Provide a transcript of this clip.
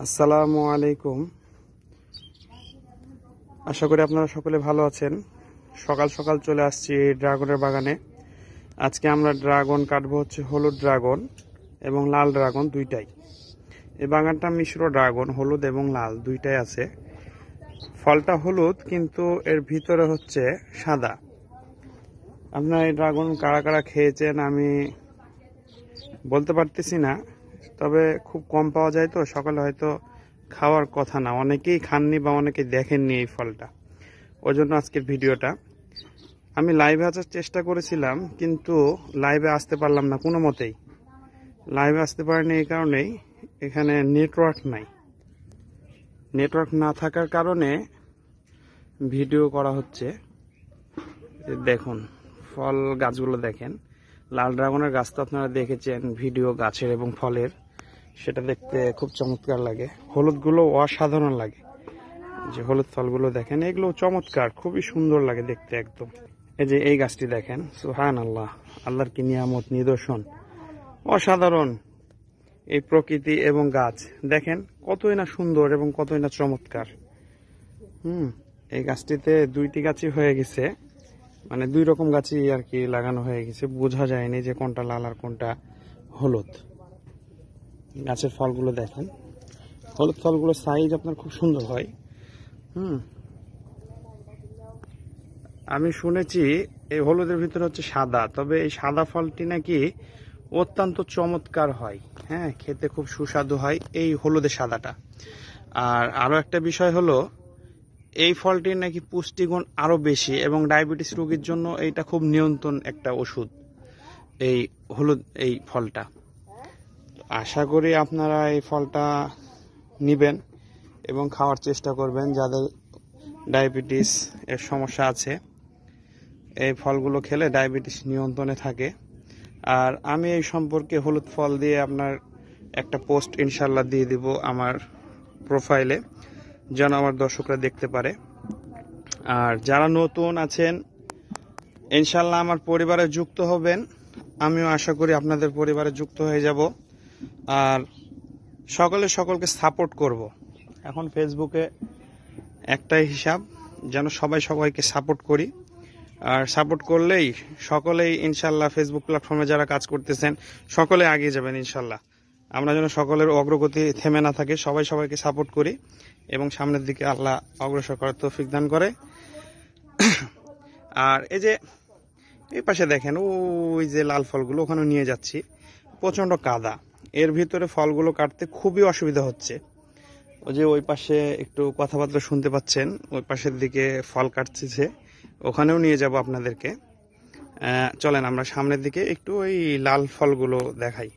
আসসালামু আলাইকুম। আশা করি আপনারা সকলে ভালো আছেন। সকাল সকাল চলে আসছি ড্রাগনের বাগানে। আজকে আমরা ড্রাগন কাটবো, হচ্ছে হলুদ ড্রাগন এবং লাল ড্রাগন দুইটাই। এই বাগানটা মিশ্র ড্রাগন, হলুদ এবং লাল দুইটাই আছে। ফলটা হলুদ কিন্তু এর ভিতরে হচ্ছে সাদা। আপনারা এই ড্রাগন কারা কারা খেয়েছেন আমি বলতে পারতেছি না, তবে খুব কম পাওয়া যায় তো সকালে হয়তো খাওয়ার কথা না, অনেকেই খাননি বা অনেকেই দেখেননি এই ফলটা। ওই জন্য আজকের ভিডিওটা। আমি লাইভে আসার চেষ্টা করেছিলাম কিন্তু লাইভে আসতে পারলাম না কোনো মতেই। লাইভে আসতে পারিনি এই কারণেই, এখানে নেটওয়ার্ক নাই। নেটওয়ার্ক না থাকার কারণে ভিডিও করা হচ্ছে। দেখুন ফল গাছগুলো দেখেন। লাল ড্রাগনের গাছ তো আপনারা দেখেছেন ভিডিও, গাছের এবং ফলের, সেটা দেখতে খুব চমৎকার লাগে। হলুদগুলো অসাধারণ লাগে, যে হলুদ ফলগুলো দেখেন এগুলো চমৎকার, খুবই সুন্দর লাগে দেখতে একদম। এই যে এই গাছটি দেখেন, সুবহানাল্লাহ, আল্লাহর কি নিয়ামত, নিদর্শন, অসাধারণ এই প্রকৃতি এবং গাছ দেখেন কতই না সুন্দর এবং কতই না চমৎকার। এই গাছটিতে দুইটি গাছই হয়ে গেছে, মানে দুই রকম গাছই আর কি লাগানো হয়ে গেছে, বোঝা যায়নি যে কোনটা লাল আর কোনটা হলুদ। গাছের ফলগুলো দেখেন, হলুদ ফলগুলো সাইজ আপনার খুব সুন্দর হয়। আমি শুনেছি এই হলুদের ভিতরে হচ্ছে সাদা, তবে এই সাদা ফলটি নাকি অত্যন্ত চমৎকার হয়। হ্যাঁ, খেতে খুব সুস্বাদু হয় এই হলুদের সাদাটা। আর আরো একটা বিষয় হলো, এই ফলটির নাকি পুষ্টিগুণ আরো বেশি এবং ডায়াবেটিস রোগীর জন্য এইটা খুব নিয়ন্ত্রণ একটা ওষুধ, এই হলুদ এই ফলটা। আশা করি আপনারা এই ফলটা নিবেন এবং খাওয়ার চেষ্টা করবেন যাদের ডায়াবেটিস এর সমস্যা আছে। এই ফলগুলো খেলে ডায়াবেটিস নিয়ন্ত্রণে থাকে। আর আমি এই সম্পর্কে হলুদ ফল দিয়ে আপনার একটা পোস্ট ইনশাল্লাহ দিয়ে দিব আমার প্রোফাইলে, যেন আমার দর্শকরা দেখতে পারে। আর যারা নতুন আছেন ইনশাল্লাহ আমার পরিবারে যুক্ত হবেন, আমিও আশা করি আপনাদের পরিবারে যুক্ত হয়ে যাব। আর সকলকে সাপোর্ট করব। এখন ফেসবুকে একটাই হিসাব, যেন সবাই সবাইকে সাপোর্ট করি। আর সাপোর্ট করলেই সকলেই ইনশাল্লাহ ফেসবুক প্ল্যাটফর্মে যারা কাজ করতেছেন সকলে এগিয়ে যাবেন ইনশাল্লাহ। আমরা যেন সকলের অগ্রগতি থেমে না থাকে, সবাই সবাইকে সাপোর্ট করি এবং সামনের দিকে আল্লাহ অগ্রসর করার তৌফিক দান করে। আর এই যে এই পাশে দেখেন ওই যে লাল ফলগুলো, ওখানে নিয়ে যাচ্ছি, প্রচন্ড কাদা, এর ভিতরে ফলগুলো কাটতে খুবই অসুবিধা হচ্ছে। ওই যে ওই পাশে একটু কথাবার্তা শুনতে পাচ্ছেন, ওই পাশের দিকে ফল কাটছে, ওখানেও নিয়ে যাব আপনাদেরকে। চলেন আমরা সামনের দিকে একটু ওই লাল ফলগুলো দেখাই।